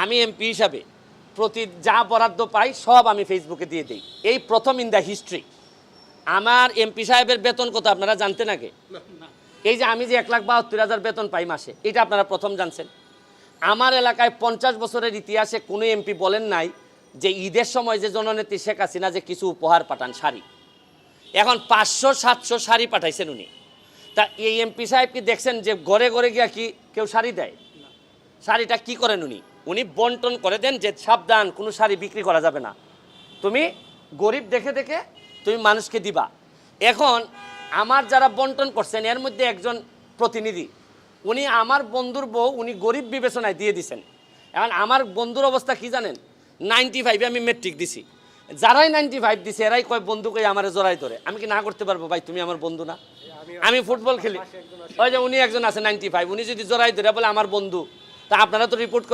আমি এমপি হিসাবে প্রতি যা বরাদ্দ পাই সব আমি ফেসবুকে দিয়ে দিই। এই প্রথম ইন দ্য হিস্ট্রি। আমার এমপি সাহেবের বেতন কত আপনারা জানতেন আগে? এই যে আমি যে 1,72,000 বেতন পাই মাসে, এটা আপনারা প্রথম জানছেন। আমার এলাকায় 50 বছরের ইতিহাসে কোনো এমপি বলেন নাই যে ঈদের সময় যে জননেত্রী শেখ হাসিনা যে কিছু উপহার পাঠান, শাড়ি। এখন 500-700 শাড়ি পাঠাইছেন উনি। তা এই এমপি সাহেব কি দেখছেন যে ঘরে ঘরে গিয়া কি কেউ শাড়ি দেয়? শাড়িটা কি করেন উনি? উনি বন্টন করে দেন যে সাবধান, কোনো শাড়ি বিক্রি করা যাবে না, তুমি গরিব দেখে দেখে তুমি মানুষকে দিবা। এখন আমার যারা বন্টন করছেন এর মধ্যে একজন প্রতিনিধি, উনি আমার বন্ধুর বউ উনি গরিব বিবেচনায় দিয়ে দিছেন। এখন আমার বন্ধুর অবস্থা কি জানেন? 95-এ আমি মেট্রিক দিছি। যারাই 95 দিছে এরাই কয় বন্ধু কই আমার জড়াই ধরে। আমি কি না করতে পারবো? ভাই তুমি আমার বন্ধু না, আমি ফুটবল খেলি। ওই যে উনি একজন আছে 95, উনি যদি জড়াই ধরে বলে আমার বন্ধু, তা আপনারা তো রিপোর্ট